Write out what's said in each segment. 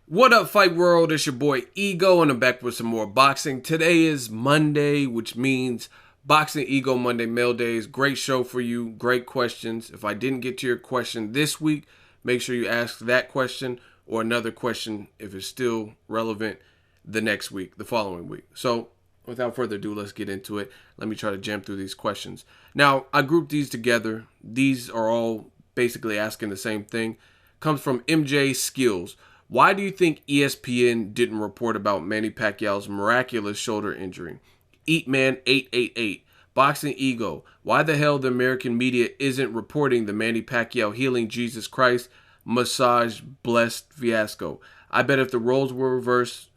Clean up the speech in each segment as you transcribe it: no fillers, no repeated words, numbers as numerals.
What up, Fight World? It's your boy Ego, and I'm back with some more boxing. Today is Monday, which means Boxing Ego Monday Mail Days. Great show for you, great questions. If I didn't get to your question this week, make sure you ask that question or another question if it's still relevant the next week, the following week. So, without further ado, let's get into it. Let me try to jam through these questions. Now, I grouped these together. These are all basically asking the same thing. Comes from MJ Skills. Why do you think ESPN didn't report about Manny Pacquiao's miraculous shoulder injury? Eatman888. Boxing Ego. Why the hell the American media isn't reporting the Manny Pacquiao healing Jesus Christ massage blessed fiasco? I bet if the roles were reversed,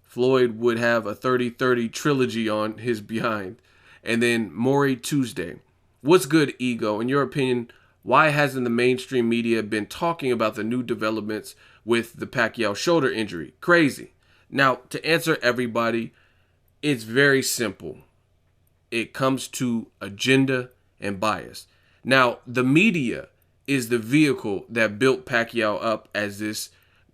Floyd would have a 30-30 trilogy on his behind. And then Maury Tuesday. What's good, Ego? In your opinion, why hasn't the mainstream media been talking about the new developments with the Pacquiao shoulder injury? Crazy. Now, to answer everybody, it's very simple. It comes to agenda and bias. Now, the media is the vehicle that built Pacquiao up as this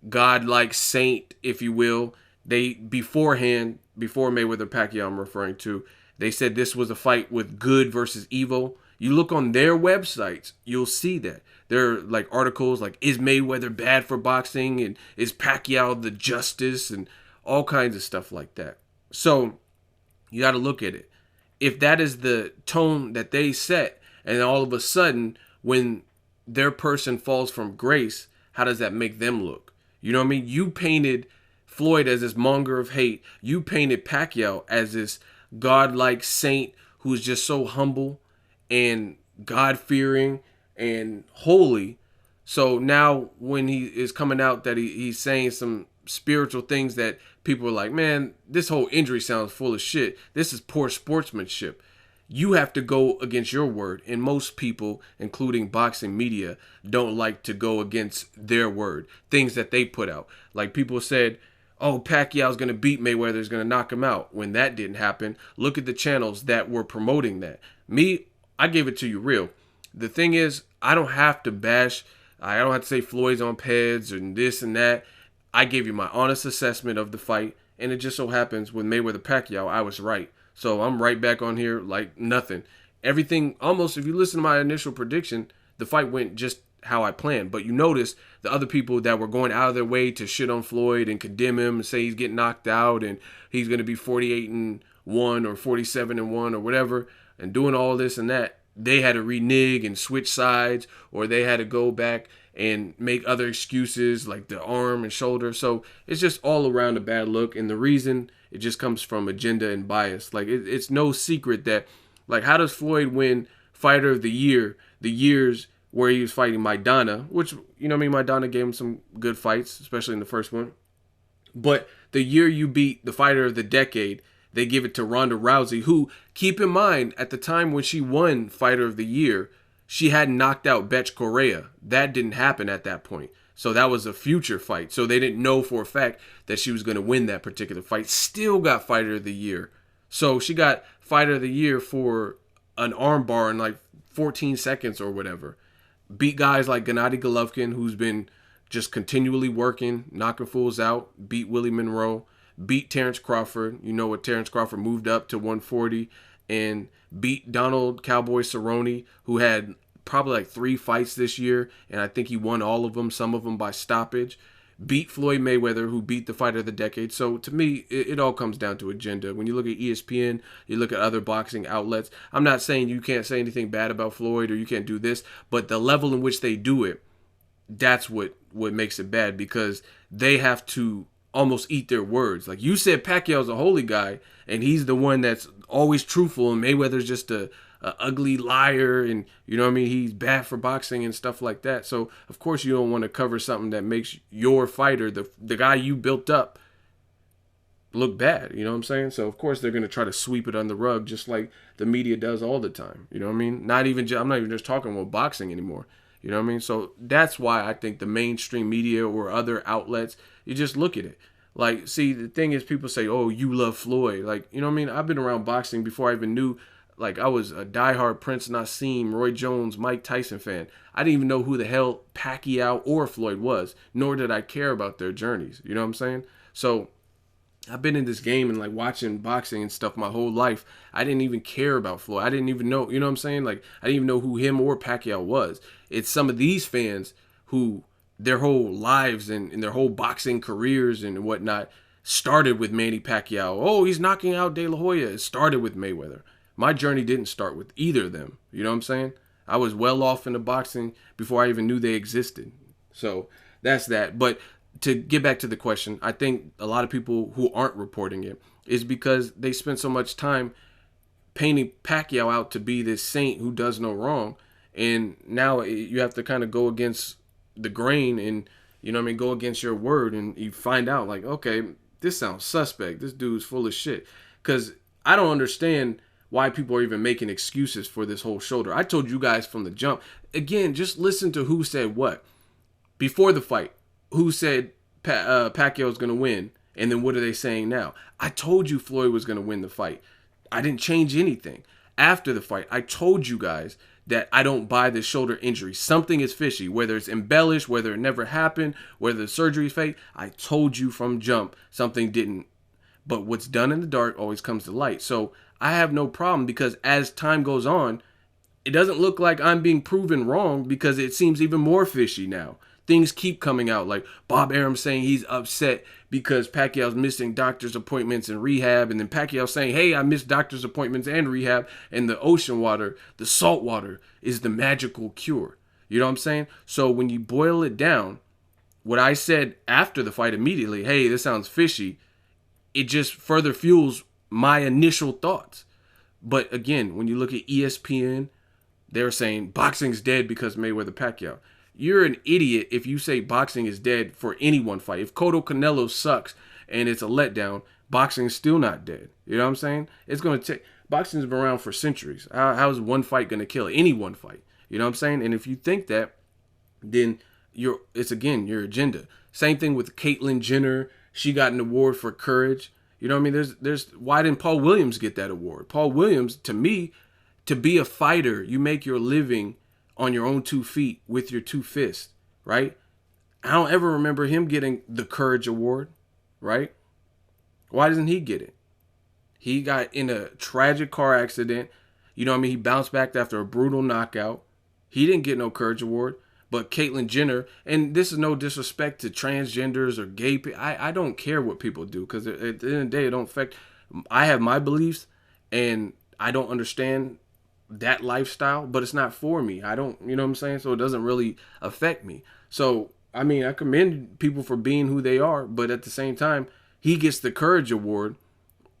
godlike saint, if you will. They beforehand, before Mayweather Pacquiao I'm referring to, they said this was a fight with good versus evil. You look on their websites, you'll see that. There are like articles like, is Mayweather bad for boxing? And is Pacquiao the justice? And all kinds of stuff like that. So you got to look at it. If that is the tone that they set, and all of a sudden when their person falls from grace, how does that make them look? You know what I mean? You painted Floyd as this monger of hate. You painted Pacquiao as this godlike saint who's just so humble and God-fearing and holy. So now when he is coming out that he's saying some spiritual things that people are like, man, this whole injury sounds full of shit. This is poor sportsmanship. You have to go against your word. And most people, including boxing media, don't like to go against their word. Things that they put out. Like people said, oh, Pacquiao's going to beat Mayweather, is going to knock him out. When that didn't happen, look at the channels that were promoting that. Me, I gave it to you real. The thing is, I don't have to bash. I don't have to say Floyd's on peds and this and that. I gave you my honest assessment of the fight, and it just so happens with Mayweather Pacquiao, I was right. So I'm right back on here like nothing. Everything, almost, if you listen to my initial prediction, the fight went just how I planned. But you notice the other people that were going out of their way to shit on Floyd and condemn him and say he's getting knocked out and he's going to be 48-1 or 47-1 or whatever, and doing all this and that, they had to renege and switch sides, or they had to go back and make other excuses like the arm and shoulder. So it's just all around a bad look. And the reason, it just comes from agenda and bias. Like it's no secret that, like, how does Floyd win Fighter of the Year the years where he was fighting Maidana, which, you know what I mean, Maidana gave him some good fights, especially in the first one. But the year you beat the Fighter of the Decade, they give it to Ronda Rousey, who, keep in mind, at the time when she won Fighter of the Year, she had knocked out Betch Correa. That didn't happen at that point. So that was a future fight. So they didn't know for a fact that she was going to win that particular fight. Still got Fighter of the Year. So she got Fighter of the Year for an armbar in like 14 seconds or whatever. Beat guys like Gennady Golovkin, who's been just continually working, knocking fools out. Beat Willie Monroe. Beat Terence Crawford. You know what, Terence Crawford moved up to 140. And beat Donald Cowboy Cerrone, who had probably like 3 fights this year, and I think he won all of them, some of them by stoppage. Beat Floyd Mayweather, who beat the Fighter of the Decade. So to me, it all comes down to agenda. When you look at ESPN, you look at other boxing outlets, I'm not saying you can't say anything bad about Floyd or you can't do this, but the level in which they do it, that's what makes it bad, because they have to almost eat their words. Like you said, Pacquiao's a holy guy, and he's the one that's always truthful, and Mayweather's just a ugly liar, and you know what I mean, he's bad for boxing and stuff like that. So of course you don't want to cover something that makes your fighter, the guy you built up, look bad. You know what I'm saying? So of course they're going to try to sweep it on the rug, just like the media does all the time. You know what I mean? I'm not even just talking about boxing anymore. You know what I mean? So that's why I think the mainstream media or other outlets, you just look at it. Like, see, the thing is, people say, oh, you love Floyd. Like, you know what I mean? I've been around boxing before I even knew Like, I was a diehard Prince Nassim, Roy Jones, Mike Tyson fan. I didn't even know who the hell Pacquiao or Floyd was, nor did I care about their journeys. You know what I'm saying? So I've been in this game and like watching boxing and stuff my whole life. I didn't even care about Floyd. I didn't even know, you know what I'm saying? Like, I didn't even know who him or Pacquiao was. It's some of these fans who their whole lives and their whole boxing careers and whatnot started with Manny Pacquiao. Oh, he's knocking out De La Hoya. It started with Mayweather. My journey didn't start with either of them. You know what I'm saying? I was well off into boxing before I even knew they existed. So that's that. But to get back to the question, I think a lot of people who aren't reporting it is because they spend so much time painting Pacquiao out to be this saint who does no wrong. And now you have to kind of go against the grain and, you know what I mean, go against your word. And you find out like, okay, this sounds suspect. This dude's full of shit. Because I don't understand why people are even making excuses for this whole shoulder. I told you guys from the jump. Again, just listen to who said what. Before the fight, who said Pacquiao's going to win? And then what are they saying now? I told you Floyd was going to win the fight. I didn't change anything. After the fight, I told you guys that I don't buy this shoulder injury. Something is fishy, whether it's embellished, whether it never happened, whether the surgery is fake. I told you from jump something didn't. But what's done in the dark always comes to light. So I have no problem because as time goes on, it doesn't look like I'm being proven wrong because it seems even more fishy now. Things keep coming out like Bob Arum saying he's upset because Pacquiao's missing doctor's appointments and rehab. And then Pacquiao saying, hey, I missed doctor's appointments and rehab. And the ocean water, the salt water is the magical cure. You know what I'm saying? So when you boil it down, what I said after the fight immediately, hey, this sounds fishy. It just further fuels my initial thoughts. But again, when you look at ESPN, they're saying boxing's dead because Mayweather Pacquiao. You're an idiot if you say boxing is dead for any one fight. If Cotto Canelo sucks and it's a letdown, boxing is still not dead. You know what I'm saying? It's going to take... Boxing's been around for centuries. How is one fight going to kill it? Any one fight. You know what I'm saying? And if you think that, then it's again your agenda. Same thing with Caitlyn Jenner. She got an award for courage. You know what I mean? There's why didn't Paul Williams get that award? Paul Williams, to me, to be a fighter, you make your living on your own 2 feet with your 2 fists, right? I don't ever remember him getting the Courage Award, right? Why doesn't he get it? He got in a tragic car accident. You know what I mean? He bounced back after a brutal knockout. He didn't get no Courage Award. But Caitlyn Jenner, and this is no disrespect to transgenders or gay people. I don't care what people do because at the end of the day, it don't affect. I have my beliefs, and I don't understand that lifestyle, but it's not for me. I don't, you know what I'm saying? So it doesn't really affect me. So, I mean, I commend people for being who they are, but at the same time, he gets the Courage Award,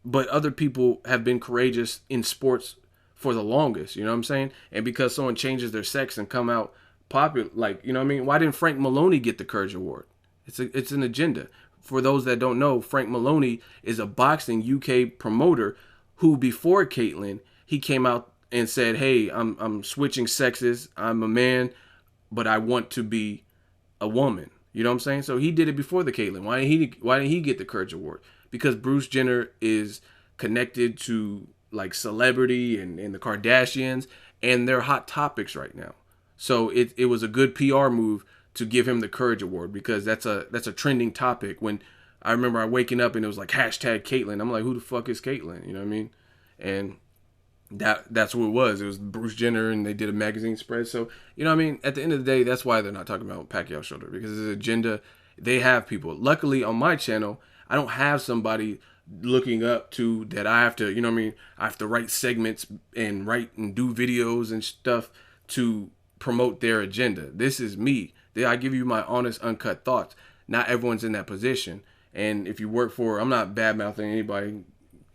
but other people have been courageous in sports for the longest, you know what I'm saying? And because someone changes their sex and come out popular, like, you know what I mean? Why didn't Frank Maloney get the Courage Award? It's an agenda. For those that don't know, Frank Maloney is a boxing UK promoter who, before Caitlyn, he came out and said, hey, I'm switching sexes. I'm a man, but I want to be a woman. You know what I'm saying? So he did it before the Caitlyn. Why didn't he get the Courage Award? Because Bruce Jenner is connected to like celebrity and the Kardashians, and they're hot topics right now. So it was a good PR move to give him the Courage Award because that's a trending topic. When I remember I waking up and it was like hashtag Caitlyn. I'm like, who the fuck is Caitlyn? You know what I mean? And that's who it was. It was Bruce Jenner, and they did a magazine spread. So, you know what I mean? At the end of the day, that's why they're not talking about Pacquiao shoulder, because it's an agenda. They have people. Luckily, on my channel, I don't have somebody looking up to that I have to, you know what I mean? I have to write segments and write and do videos and stuff to promote their agenda. This is me. I give you my honest, uncut thoughts. Not everyone's in that position. And if you work for, I'm not bad-mouthing anybody,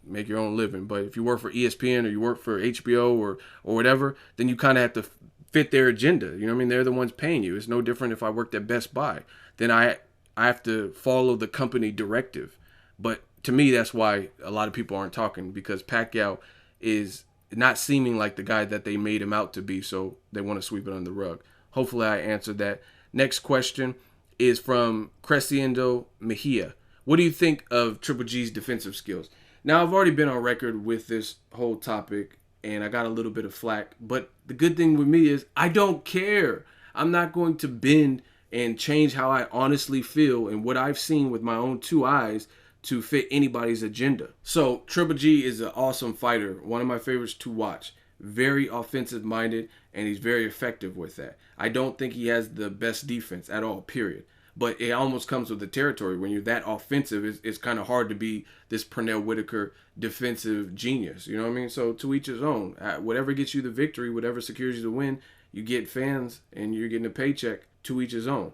make your own living, but if you work for ESPN or you work for HBO or whatever, then you kind of have to fit their agenda. You know what I mean? They're the ones paying you. It's no different if I worked at Best Buy. Then I have to follow the company directive. But to me, that's why a lot of people aren't talking, because Pacquiao is not seeming like the guy that they made him out to be, so they want to sweep it under the rug. Hopefully I answered that. Next question is from Crescendo Mejia. What do you think of Triple G's defensive skills? Now, I've already been on record with this whole topic and I got a little bit of flack. But the good thing with me is I don't care. I'm not going to bend and change how I honestly feel and what I've seen with my own two eyes to fit anybody's agenda. So Triple G is an awesome fighter, one of my favorites to watch. Very offensive minded, and he's very effective with that. I don't think he has the best defense at all, period. But it almost comes with the territory. When you're that offensive, it's kind of hard to be this Pernell Whitaker defensive genius. You know what I mean? So to each his own. Whatever gets you the victory, whatever secures you the win, you get fans and you're getting a paycheck. To each his own.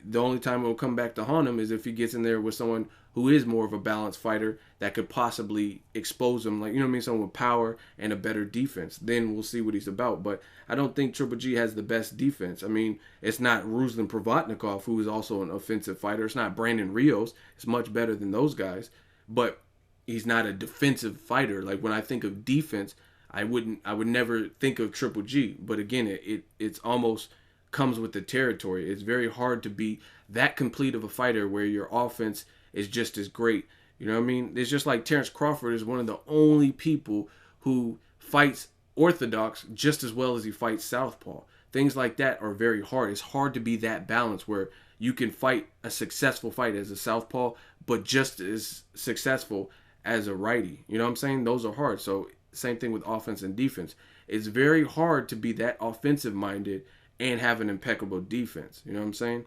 The only time it will come back to haunt him is if he gets in there with someone who is more of a balanced fighter that could possibly expose him, like, you know what I mean, someone with power and a better defense. Then we'll see what he's about. But I don't think Triple G has the best defense. I mean, it's not Ruslan Provodnikov, who is also an offensive fighter. It's not Brandon Rios. It's much better than those guys. But he's not a defensive fighter. Like, when I think of defense, I would never think of Triple G. But again, it's almost comes with the territory. It's very hard to be that complete of a fighter where your offense is just as great. You know what I mean? It's just like Terence Crawford is one of the only people who fights orthodox just as well as he fights southpaw. Things like that are very hard. It's hard to be that balanced where you can fight a successful fight as a southpaw, but just as successful as a righty. You know what I'm saying? Those are hard. So same thing with offense and defense. It's very hard to be that offensive minded and have an impeccable defense. You know what I'm saying?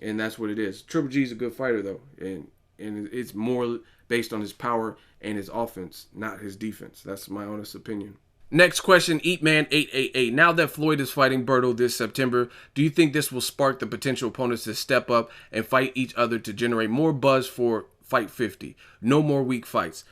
And that's what it is. Triple G is a good fighter, though. And it's more based on his power and his offense, not his defense. That's my honest opinion. Next question, Eatman888. Now that Floyd is fighting Berto this September, do you think this will spark the potential opponents to step up and fight each other to generate more buzz for Fight 50? No more weak fights.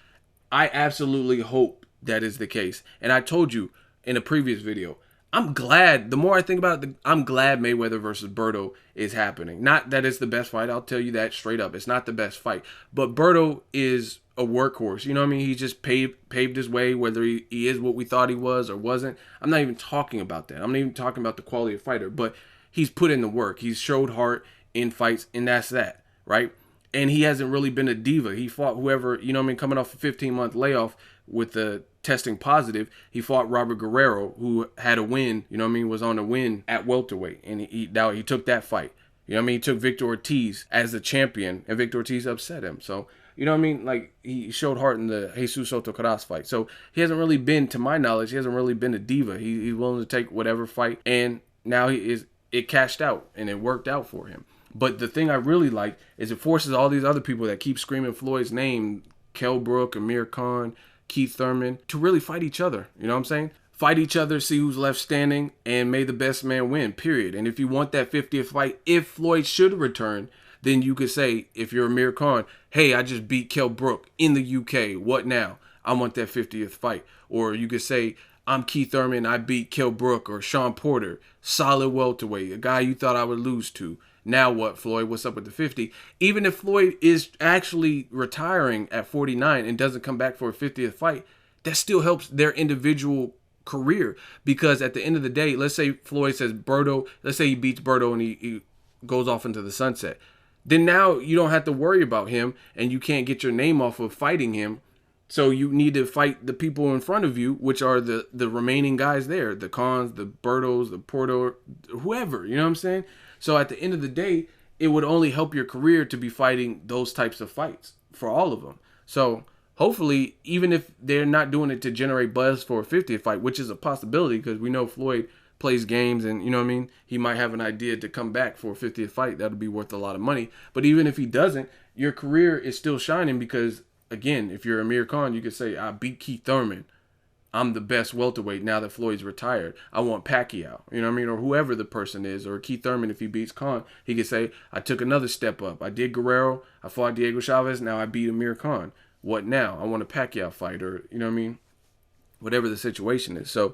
I absolutely hope that is the case. And I told you in a previous video, I'm glad, the more I think about it, I'm glad Mayweather versus Berto is happening. Not that it's the best fight, I'll tell you that straight up. It's not the best fight. But Berto is a workhorse, you know what I mean? He just paved his way, whether he is what we thought he was or wasn't. I'm not even talking about that. I'm not even talking about the quality of fighter, but he's put in the work. He's showed heart in fights, and that's that, right? And he hasn't really been a diva. He fought whoever, you know what I mean, coming off a 15-month layoff with the testing positive. He fought Robert Guerrero, who had a win, you know what I mean, was on a win at welterweight, and he took that fight. You know what I mean? He took Victor Ortiz as the champion, and Victor Ortiz upset him. So, you know what I mean? Like, he showed heart in the Jesus Soto Caras fight. So, he hasn't really been, to my knowledge, he hasn't really been a diva. He's willing to take whatever fight, and now it cashed out, and it worked out for him. But the thing I really like is it forces all these other people that keep screaming Floyd's name, Kell Brook, Amir Khan, Keith Thurman, to really fight each other. You know what I'm saying? Fight each other, see who's left standing, and may the best man win, period. And if you want that 50th fight, if Floyd should return, then you could say, if you're Amir Khan, hey, I just beat Kell Brook in the UK. What now? I want that 50th fight. Or you could say, I'm Keith Thurman, I beat Kell Brook or Sean Porter, solid welterweight, a guy you thought I would lose to. Now what, Floyd? What's up with the 50? Even if Floyd is actually retiring at 49 and doesn't come back for a 50th fight, that still helps their individual career. Because at the end of the day, let's say Floyd says Berto, let's say he beats Berto and he goes off into the sunset. Then now you don't have to worry about him and you can't get your name off of fighting him. So you need to fight the people in front of you, which are the remaining guys there. The Khans, the Bertos, the Porto, whoever, you know what I'm saying? So at the end of the day, it would only help your career to be fighting those types of fights for all of them. So hopefully, even if they're not doing it to generate buzz for a 50th fight, which is a possibility because we know Floyd plays games and, you know what I mean, he might have an idea to come back for a 50th fight. That'll be worth a lot of money. But even if he doesn't, your career is still shining because, again, if you're Amir Khan, you could say, I beat Keith Thurman. I'm the best welterweight now that Floyd's retired. I want Pacquiao, you know what I mean? Or whoever the person is. Or Keith Thurman, if he beats Khan, he could say, I took another step up. I did Guerrero. I fought Diego Chavez. Now I beat Amir Khan. What now? I want a Pacquiao fight or, you know what I mean? Whatever the situation is. So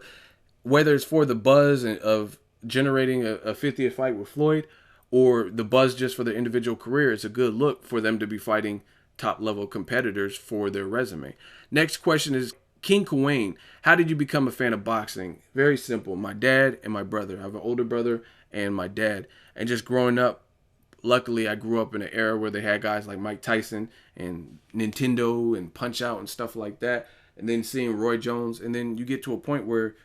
whether it's for the buzz of generating a 50th fight with Floyd or the buzz just for their individual career, it's a good look for them to be fighting top-level competitors for their resume. Next question is, King Kuwait, how did you become a fan of boxing? Very simple. My dad and my brother. I have an older brother and my dad. And just growing up, luckily I grew up in an era where they had guys like Mike Tyson and Nintendo and Punch-Out and stuff like that. and then seeing Roy Jones, and then you get to a point where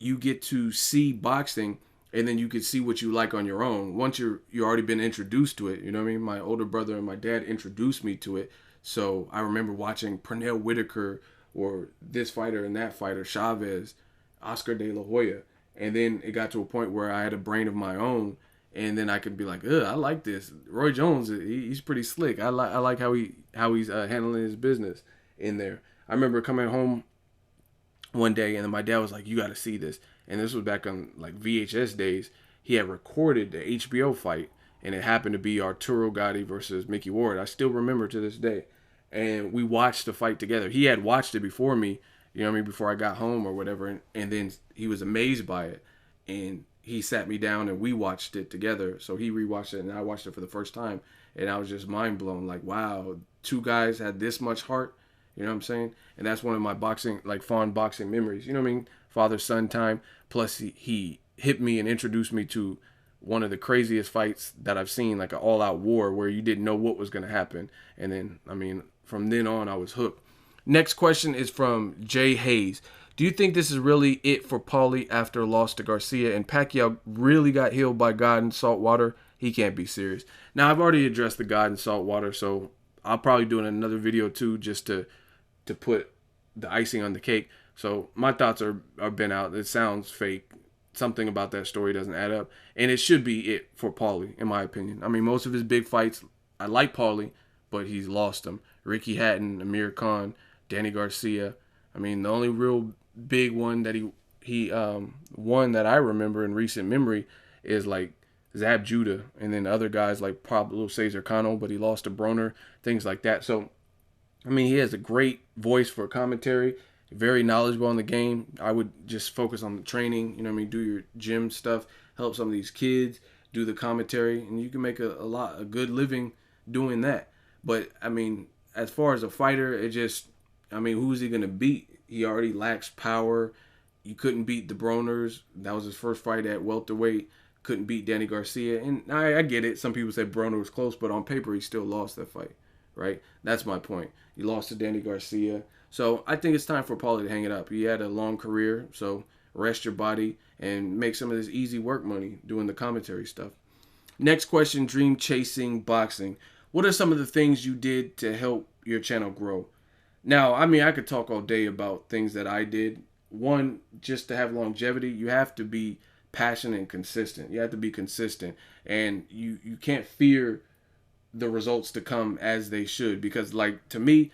you get to see boxing, and then you can see what you like on your own. Once you already been introduced to it, you know what I mean? My older brother and my dad introduced me to it. So I remember watching Pernell Whitaker or this fighter and that fighter, Chavez, Oscar De La Hoya. And then it got to a point where I had a brain of my own, and then I could be like, I like this. Roy Jones, he's pretty slick. I like how he's handling his business in there. I remember coming home one day, and then my dad was like, you got to see this. And this was back on like VHS days. He had recorded the HBO fight, and it happened to be Arturo Gatti versus Mickey Ward. I still remember to this day. And we watched the fight together. He had watched it before me, you know what I mean, before I got home or whatever. And then he was amazed by it. And he sat me down and we watched it together. So he rewatched it and I watched it for the first time. And I was just mind blown. Like, wow, two guys had this much heart. You know what I'm saying? And that's one of my boxing, like fond boxing memories. You know what I mean? Father-son time. Plus he hit me and introduced me to one of the craziest fights that I've seen, like an all-out war where you didn't know what was going to happen. And then, I mean, from then on, I was hooked. Next question is from Jay Hayes. Do you think this is really it for Paulie after a loss to Garcia, and Pacquiao really got healed by God and salt water? He can't be serious. Now, I've already addressed the God and salt water, so I'll probably do another video too just to put the icing on the cake. So my thoughts are been out. It sounds fake. Something about that story doesn't add up. And it should be it for Paulie, in my opinion. I mean, most of his big fights, I like Paulie, but he's lost them. Ricky Hatton, Amir Khan, Danny Garcia. I mean, the only real big one that he won that I remember in recent memory is like Zab Judah, and then other guys like Pablo Cesar Cano, but he lost to Broner, things like that. So, I mean, he has a great voice for commentary, very knowledgeable in the game. I would just focus on the training, you know what I mean, do your gym stuff, help some of these kids, do the commentary, and you can make a good living doing that. But, I mean, as far as a fighter, who's he going to beat? He already lacks power. You couldn't beat the Broners. That was his first fight at welterweight. Couldn't beat Danny Garcia. And I get it. Some people say Broner was close, but on paper, he still lost that fight, right? That's my point. He lost to Danny Garcia. So I think it's time for Paulie to hang it up. He had a long career, so rest your body and make some of this easy work money doing the commentary stuff. Next question, Dream Chasing Boxing. What are some of the things you did to help your channel grow? Now, I mean, I could talk all day about things that I did. One, just to have longevity, you have to be passionate and consistent. You have to be consistent. And you can't fear the results to come as they should. Because, like, to me,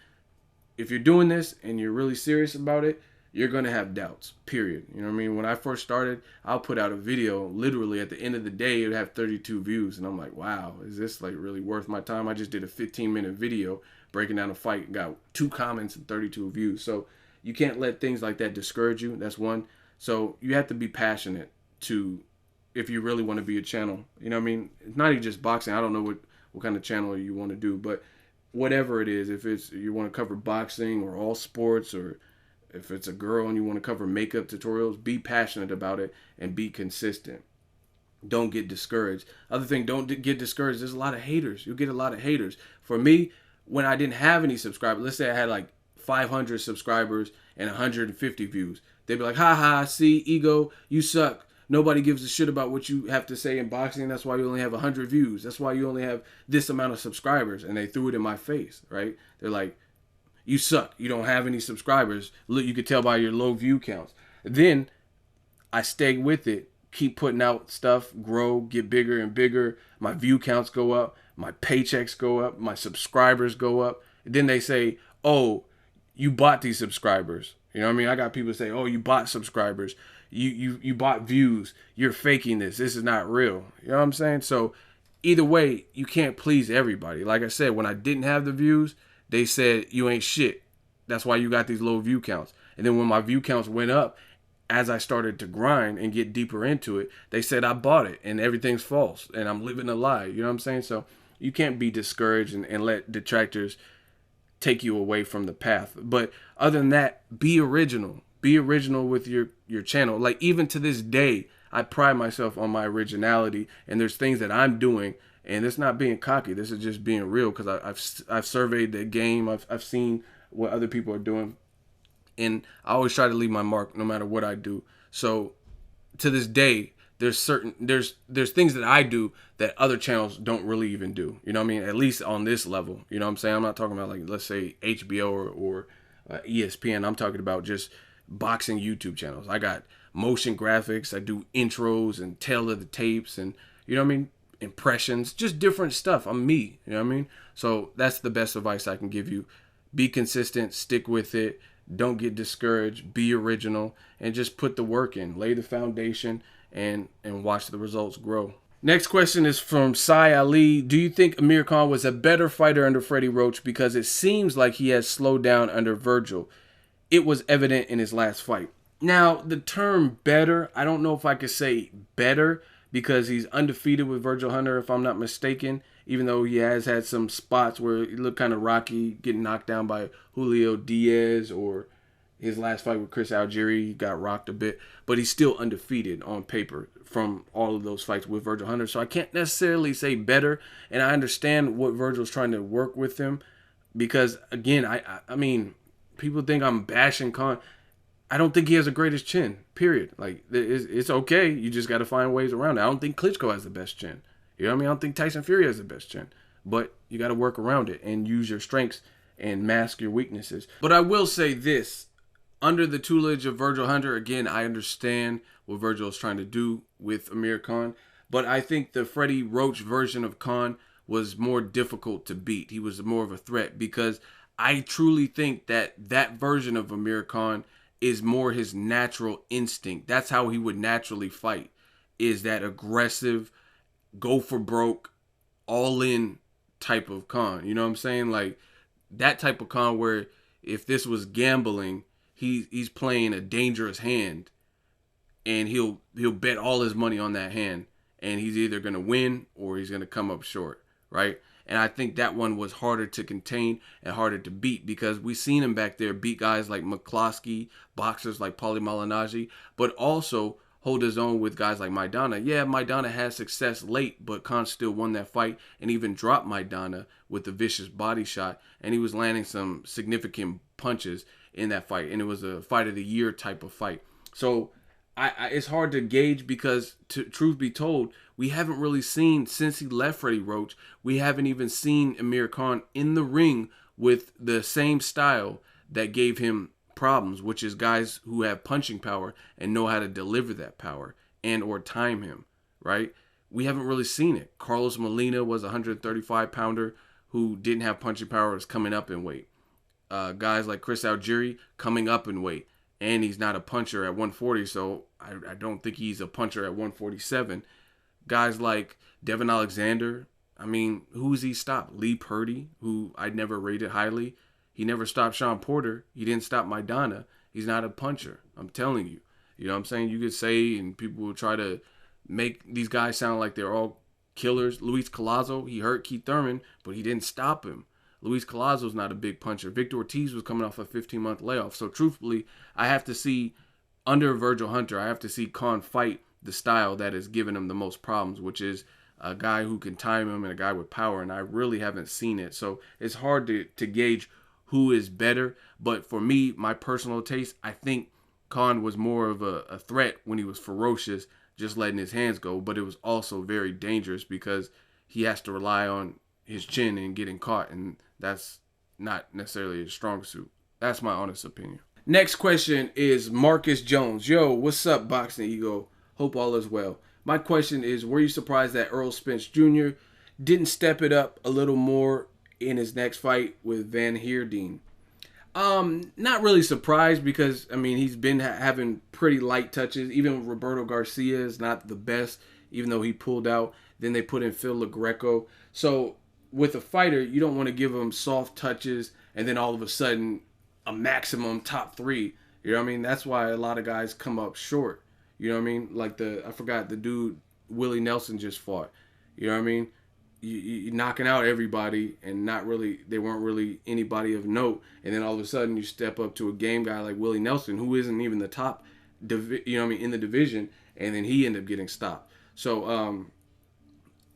if you're doing this and you're really serious about it, you're going to have doubts, period. You know what I mean? When I first started, I'll put out a video, literally at the end of the day, it would have 32 views. And I'm like, wow, is this like really worth my time? I just did a 15-minute video breaking down a fight, got 2 comments and 32 views. So you can't let things like that discourage you. That's one. So you have to be passionate if you really want to be a channel. You know what I mean? It's not even just boxing. I don't know what kind of channel you want to do, but whatever it is, if it's you want to cover boxing or all sports, or if it's a girl and you want to cover makeup tutorials, be passionate about it and be consistent. Don't get discouraged. Other thing, don't get discouraged. There's a lot of haters. You'll get a lot of haters. For me, when I didn't have any subscribers, let's say I had like 500 subscribers and 150 views, they'd be like, ha, see, Ego, you suck. Nobody gives a shit about what you have to say in boxing. That's why you only have 100 views. That's why you only have this amount of subscribers. And they threw it in my face, right? They're like, you suck. You don't have any subscribers. Look, you could tell by your low view counts. Then I stay with it, keep putting out stuff, grow, get bigger and bigger. My view counts go up. My paychecks go up. My subscribers go up. And then they say, oh, you bought these subscribers. You know what I mean? I got people say, oh, you bought subscribers. You bought views. You're faking this. This is not real. You know what I'm saying? So either way, you can't please everybody. Like I said, when I didn't have the views, they said, you ain't shit. That's why you got these low view counts. And then when my view counts went up, as I started to grind and get deeper into it, they said I bought it and everything's false and I'm living a lie. You know what I'm saying? So you can't be discouraged and let detractors take you away from the path. But other than that, be original. Be original with your channel. Like, even to this day, I pride myself on my originality, and there's things that I'm doing, and it's not being cocky. This is just being real, because I've surveyed the game. I've seen what other people are doing, And I always try to leave my mark no matter what I do. So to this day, there's things that I do that other channels don't really even do. You know what I mean? At least on this level. You know what I'm saying? I'm not talking about, like, let's say HBO or ESPN. I'm talking about just boxing YouTube channels. I got motion graphics. I do intros and tail of the tapes, and you know what I mean? Impressions, just different stuff. I'm me. You know what I mean? So that's the best advice I can give you. Be consistent, stick with it. Don't get discouraged. Be original, and just put the work in. Lay the foundation, and watch the results grow. Next question is from Sai Ali. Do you think Amir Khan was a better fighter under Freddie Roach, because it seems like he has slowed down under Virgil? It was evident in his last fight. Now, the term better, I don't know if I could say better, because he's undefeated with Virgil Hunter, if I'm not mistaken, even though he has had some spots where he looked kind of rocky, getting knocked down by Julio Diaz, or his last fight with Chris Algieri, he got rocked a bit, but he's still undefeated on paper from all of those fights with Virgil Hunter. So I can't necessarily say better, and I understand what Virgil's trying to work with him, because, again, I mean, people think I'm bashing Khan. I don't think he has the greatest chin, period. Like, it's okay. You just got to find ways around it. I don't think Klitschko has the best chin. You know what I mean? I don't think Tyson Fury has the best chin. But you got to work around it and use your strengths and mask your weaknesses. But I will say this. Under the tutelage of Virgil Hunter, again, I understand what Virgil is trying to do with Amir Khan. But I think the Freddie Roach version of Khan was more difficult to beat. He was more of a threat, because I truly think that version of Amir Khan is more his natural instinct. That's how he would naturally fight, is that aggressive, go for broke, all in type of Khan. You know what I'm saying? Like, that type of Khan where if this was gambling, he's playing a dangerous hand, and he'll bet all his money on that hand, and he's either going to win or he's going to come up short, right? And I think that one was harder to contain and harder to beat, because we seen him back there beat guys like McCloskey, boxers like Paulie Malignaggi, but also hold his own with guys like Maidana. Yeah, Maidana had success late, but Khan still won that fight and even dropped Maidana with the vicious body shot, and he was landing some significant punches in that fight, and it was a fight of the year type of fight. So it's hard to gauge, because truth be told, we haven't really seen, since he left Freddie Roach, we haven't even seen Amir Khan in the ring with the same style that gave him problems, which is guys who have punching power and know how to deliver that power and or time him, right? We haven't really seen it. Carlos Molina was a 135-pounder who didn't have punching power, was coming up in weight. Guys like Chris Algieri coming up in weight, and he's not a puncher at 140, so I don't think he's a puncher at 147. Guys like Devin Alexander, I mean, who's he stopped? Lee Purdy, who I never rated highly. He never stopped Sean Porter. He didn't stop Maidana. He's not a puncher. I'm telling you. You know what I'm saying? You could say, and people will try to make these guys sound like they're all killers. Luis Collazo, he hurt Keith Thurman, but he didn't stop him. Luis Collazo's not a big puncher. Victor Ortiz was coming off a 15-month layoff. So truthfully, I have to see, under Virgil Hunter, I have to see Khan fight the style that has given him the most problems, which is a guy who can time him and a guy with power, and I really haven't seen it. So it's hard to gauge who is better. But for me, my personal taste, I think Khan was more of a threat when he was ferocious, just letting his hands go. But it was also very dangerous, because he has to rely on his chin and getting caught, and that's not necessarily his strong suit. That's my honest opinion. Next question is Marcus Jones. Yo, what's up, Boxing Ego? Hope all is well. My question is, were you surprised that Errol Spence Jr. didn't step it up a little more in his next fight with Van Heerden? Not really surprised, because, I mean, he's been having pretty light touches. Even Roberto Garcia is not the best, even though he pulled out. Then they put in Phil LaGreco. So with a fighter, you don't want to give him soft touches and then all of a sudden a maximum top 3. You know what I mean? That's why a lot of guys come up short. You know what I mean? Like I forgot the dude Willie Nelson just fought. You know what I mean? You're knocking out everybody, and they weren't really anybody of note. And then all of a sudden you step up to a game guy like Willie Nelson, who isn't even the top, you know what I mean, in the division, and then he ended up getting stopped. So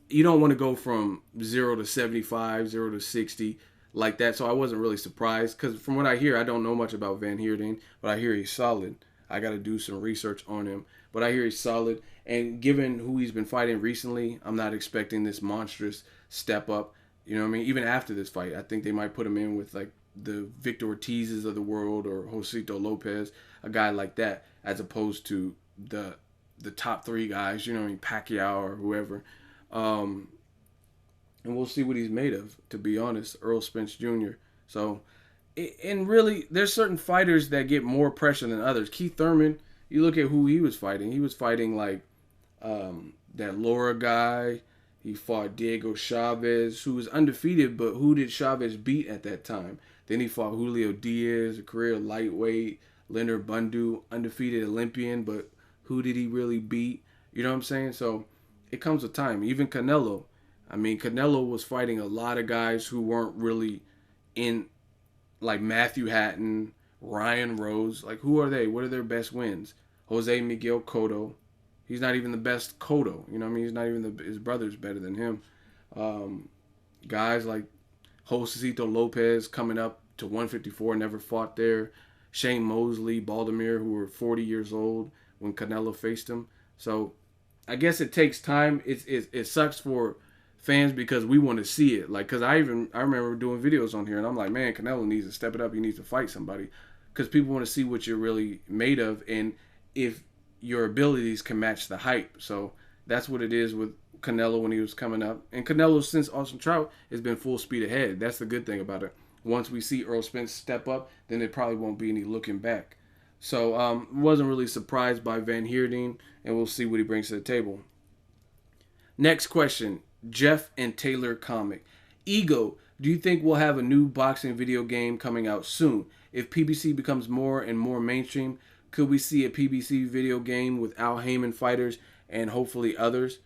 you don't want to go from 0 to 75, 0 to 60 like that. So I wasn't really surprised because from what I hear, I don't know much about Van Heerden, but I hear he's solid. I got to do some research on him, but I hear he's solid. And given who he's been fighting recently, I'm not expecting this monstrous step up. You know what I mean? Even after this fight, I think they might put him in with like the Victor Ortizes of the world or Josito Lopez, a guy like that, as opposed to the top three guys. You know what I mean? Pacquiao or whoever. And we'll see what he's made of, to be honest. Errol Spence Jr. So, and really, there's certain fighters that get more pressure than others. Keith Thurman, you look at who he was fighting. He was fighting like that Laura guy. He fought Diego Chavez, who was undefeated, but who did Chavez beat at that time? Then he fought Julio Diaz, a career lightweight. Leonard Bundu, undefeated Olympian, but who did he really beat? You know what I'm saying? So it comes with time. Even Canelo. I mean, Canelo was fighting a lot of guys who weren't really in, like Matthew Hatton, Ryan Rose. Like, who are they? What are their best wins? Jose Miguel Cotto. He's not even the best Cotto. You know what I mean? He's not even his brother's better than him. Guys like Josecito Lopez coming up to 154, never fought there. Shane Mosley, Baltimore, who were 40 years old when Canelo faced him. So I guess it takes time. It sucks for fans because we want to see it. Like, because I remember doing videos on here and I'm like, man, Canelo needs to step it up. He needs to fight somebody because people want to see what you're really made of and if your abilities can match the hype. So that's what it is with Canelo when he was coming up. And Canelo, since Austin Trout, has been full speed ahead. That's the good thing about it. Once we see Errol Spence step up, then there probably won't be any looking back. So wasn't really surprised by Van Heerden, and we'll see what he brings to the table. Next question, Jeff and Taylor Comic. Ego, do you think we'll have a new boxing video game coming out soon? If PBC becomes more and more mainstream, could we see a PBC video game with Al Heyman fighters and hopefully others?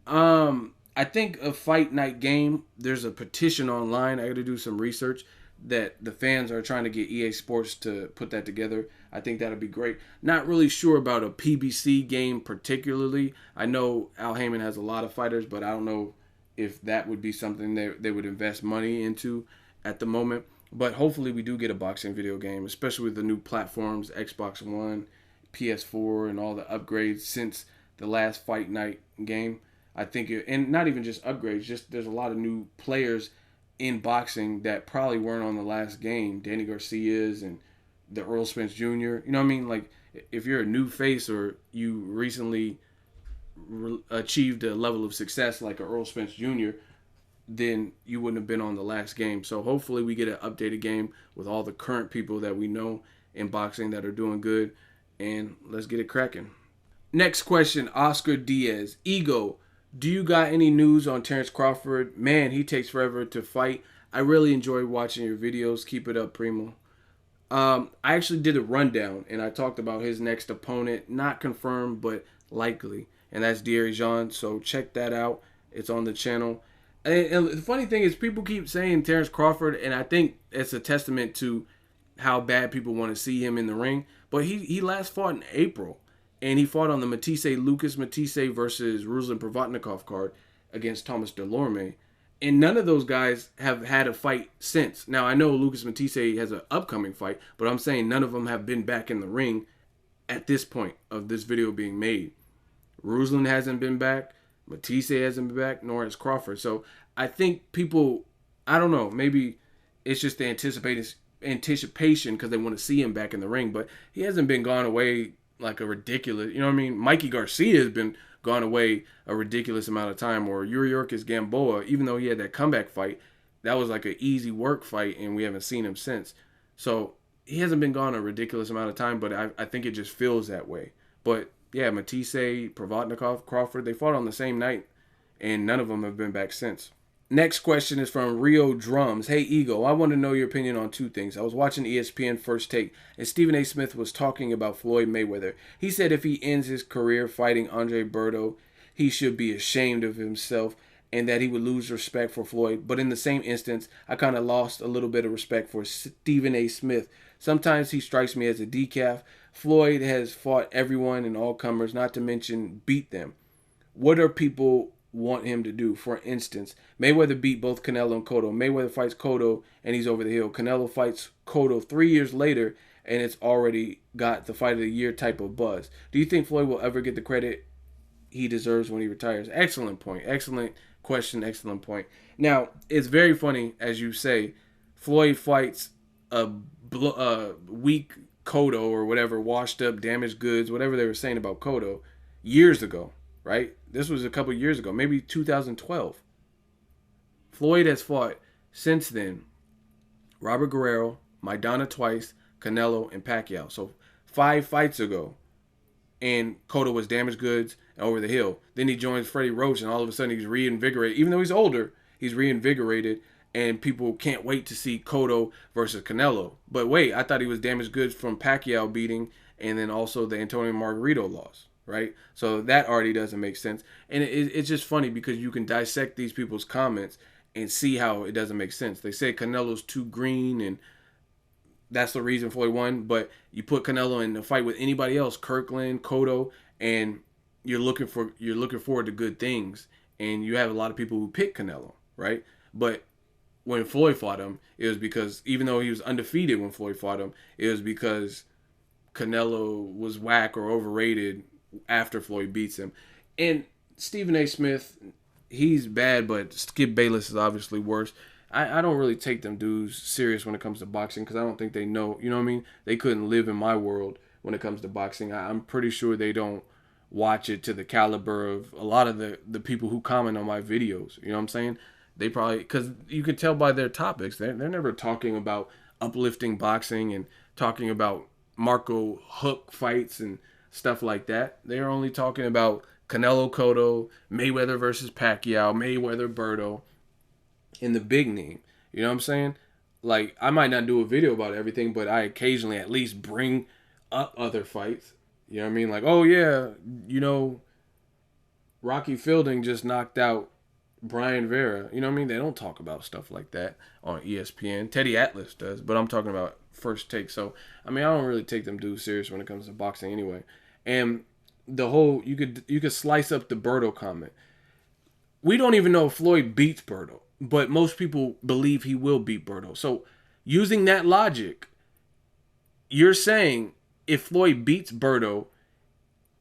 I think a fight night game, there's a petition online. I got to do some research that the fans are trying to get EA Sports to put that together. I think that'll be great. Not really sure about a PBC game particularly. I know Al Heyman has a lot of fighters, but I don't know if that would be something they would invest money into at the moment. But hopefully we do get a boxing video game, especially with the new platforms, Xbox One, PS4, and all the upgrades since the last fight night game. I think, and not even just upgrades, just there's a lot of new players in boxing that probably weren't on the last game. Danny Garcia's and the Errol Spence Jr. You know what I mean? Like, if you're a new face or you recently achieved a level of success like a Errol Spence Jr., then you wouldn't have been on the last game. So hopefully we get an updated game with all the current people that we know in boxing that are doing good. And let's get it cracking. Next question, Oscar Diaz. Ego, do you got any news on Terence Crawford? Man, he takes forever to fight. I really enjoy watching your videos. Keep it up, Primo. I actually did a rundown, and I talked about his next opponent. Not confirmed, but likely. And that's Deary Jean, so check that out. It's on the channel. And the funny thing is, people keep saying Terence Crawford, and I think it's a testament to how bad people want to see him in the ring. But he last fought in April. And he fought on the Lucas Matisse versus Ruslan Provodnikov card against Thomas Delorme. And none of those guys have had a fight since. Now, I know Lucas Matisse has an upcoming fight, but I'm saying none of them have been back in the ring at this point of this video being made. Ruslan hasn't been back. Matisse hasn't been back, nor has Crawford. So I think people, I don't know, maybe it's just the anticipation because they want to see him back in the ring. But he hasn't been gone away like a ridiculous, you know what I mean? Mikey Garcia has been gone away a ridiculous amount of time, or Yuriorkis Gamboa, even though he had that comeback fight, that was like an easy work fight, and we haven't seen him since. So he hasn't been gone a ridiculous amount of time, but I think it just feels that way. But yeah, Matisse, Provodnikov, Crawford, they fought on the same night, and none of them have been back since. Next question is from Rio Drums. Hey, Ego, I want to know your opinion on two things. I was watching ESPN First Take, and Stephen A. Smith was talking about Floyd Mayweather. He said if he ends his career fighting Andre Berto, he should be ashamed of himself and that he would lose respect for Floyd. But in the same instance, I kind of lost a little bit of respect for Stephen A. Smith. Sometimes he strikes me as a decaf. Floyd has fought everyone and all comers, not to mention beat them. What are people want him to do. For instance, Mayweather beat both Canelo and Cotto. Mayweather fights Cotto and he's over the hill. Canelo fights Cotto 3 years later and it's already got the fight of the year type of buzz. Do you think Floyd will ever get the credit he deserves when he retires? Excellent point. Excellent question. Excellent point. Now, it's very funny, as you say, Floyd fights a weak Cotto or whatever, washed up, damaged goods, whatever they were saying about Cotto years ago, right? This was a couple years ago, maybe 2012. Floyd has fought since then Robert Guerrero, Maidana twice, Canelo, and Pacquiao. So 5 fights ago, and Cotto was damaged goods and over the hill. Then he joins Freddie Roach, and all of a sudden he's reinvigorated. Even though he's older, he's reinvigorated, and people can't wait to see Cotto versus Canelo. But wait, I thought he was damaged goods from Pacquiao beating and then also the Antonio Margarito loss, right? So that already doesn't make sense. And it's just funny because you can dissect these people's comments and see how it doesn't make sense. They say Canelo's too green and that's the reason Floyd won, but you put Canelo in a fight with anybody else, Kirkland, Cotto, and you're looking forward to good things, and you have a lot of people who pick Canelo, right? But when Floyd fought him, it was because even though he was undefeated when Floyd fought him, it was because Canelo was whack or overrated after Floyd beats him. And Stephen A. Smith, he's bad, but Skip Bayless is obviously worse. I don't really take them dudes serious when it comes to boxing because I don't think they know, you know what I mean? They couldn't live in my world when it comes to boxing. I'm pretty sure they don't watch it to the caliber of a lot of the people who comment on my videos. You know what I'm saying? They probably, because you can tell by their topics, they're never talking about uplifting boxing and talking about Marco Hook fights and stuff like that. They're only talking about Canelo Cotto, Mayweather versus Pacquiao, Mayweather Berto, in the big name. You know what I'm saying? Like, I might not do a video about everything, but I occasionally at least bring up other fights. You know what I mean? Like, oh yeah, you know, Rocky Fielding just knocked out Brian Vera. You know what I mean? They don't talk about stuff like that on ESPN. Teddy Atlas does, but I'm talking about First Take. So, I mean, I don't really take them dudes serious when it comes to boxing anyway. And the whole, you could slice up the Berto comment. We don't even know if Floyd beats Berto, but most people believe he will beat Berto. So, using that logic, you're saying if Floyd beats Berto,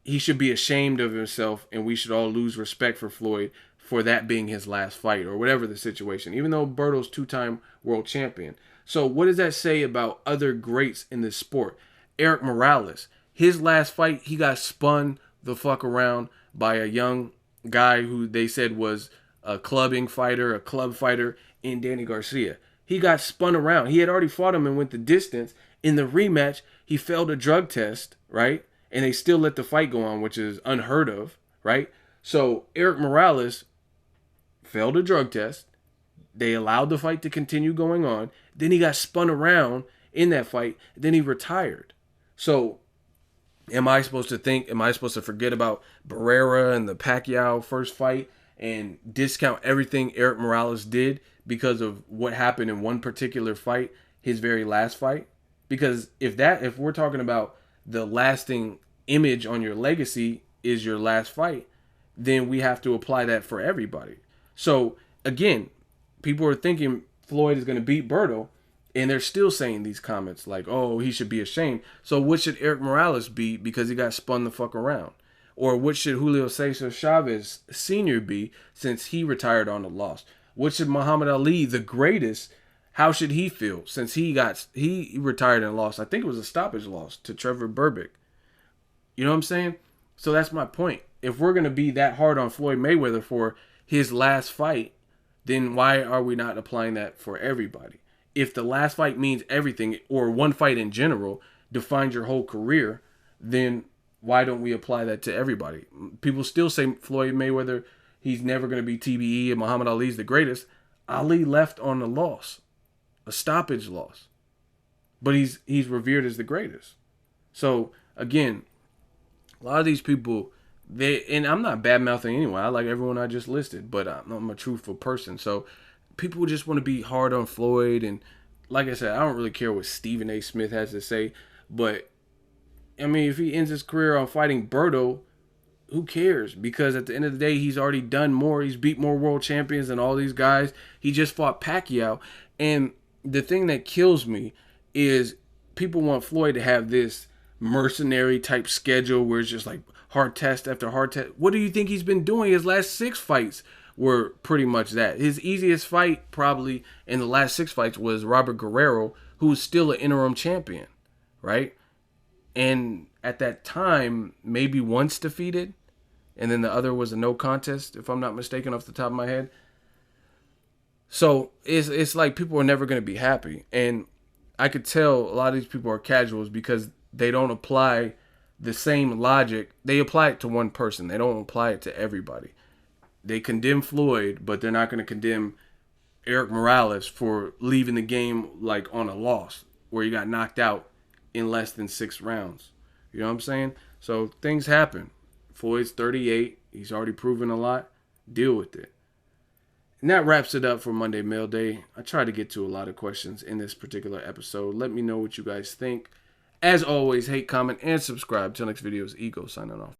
he should be ashamed of himself and we should all lose respect for Floyd for that being his last fight or whatever the situation, even though Berto's 2-time world champion. So what does that say about other greats in this sport? Eric Morales, his last fight, he got spun the fuck around by a young guy who they said was a club fighter in Danny Garcia. He got spun around. He had already fought him and went the distance. In the rematch, he failed a drug test, right? And they still let the fight go on, which is unheard of, right? So Eric Morales failed a drug test. They allowed the fight to continue going on. Then he got spun around in that fight. Then he retired. So am I supposed to forget about Barrera and the Pacquiao first fight and discount everything Eric Morales did because of what happened in one particular fight, his very last fight? Because if we're talking about the lasting image on your legacy is your last fight, then we have to apply that for everybody. So again, people are thinking Floyd is going to beat Berto, and they're still saying these comments like, oh, he should be ashamed. So what should Eric Morales be because he got spun the fuck around? Or what should Julio Cesar Chavez Sr. be since he retired on a loss? What should Muhammad Ali, the greatest, how should he feel since he retired and lost? I think it was a stoppage loss to Trevor Berbick. You know what I'm saying? So that's my point. If we're going to be that hard on Floyd Mayweather for his last fight, then why are we not applying that for everybody? If the last fight means everything, or one fight in general defines your whole career, then why don't we apply that to everybody? People still say Floyd Mayweather, he's never going to be TBE and Muhammad Ali's the greatest. Ali left on a loss, a stoppage loss. But he's revered as the greatest. So, again, a lot of these people, and I'm not bad-mouthing anyone. I like everyone I just listed, but I'm a truthful person. So people just want to be hard on Floyd. And like I said, I don't really care what Stephen A. Smith has to say. But, I mean, if he ends his career on fighting Berto, who cares? Because at the end of the day, he's already done more. He's beat more world champions than all these guys. He just fought Pacquiao. And the thing that kills me is people want Floyd to have this mercenary type schedule where it's just like hard test after hard test. What do you think he's been doing? His last 6 fights were pretty much that. His easiest fight probably in the last 6 fights was Robert Guerrero, who's still an interim champion, right? And at that time, maybe once defeated, and then the other was a no contest, if I'm not mistaken, off the top of my head. So it's like people are never going to be happy. And I could tell a lot of these people are casuals because they don't apply the same logic. They apply it to one person. They don't apply it to everybody. They condemn Floyd, but they're not going to condemn Eric Morales for leaving the game like on a loss where he got knocked out in less than 6 rounds. You know what I'm saying? So things happen. Floyd's 38. He's already proven a lot. Deal with it. And that wraps it up for Monday Mail Day. I tried to get to a lot of questions in this particular episode. Let me know what you guys think. As always, hate, comment, and subscribe. Till next video is Ego signing off.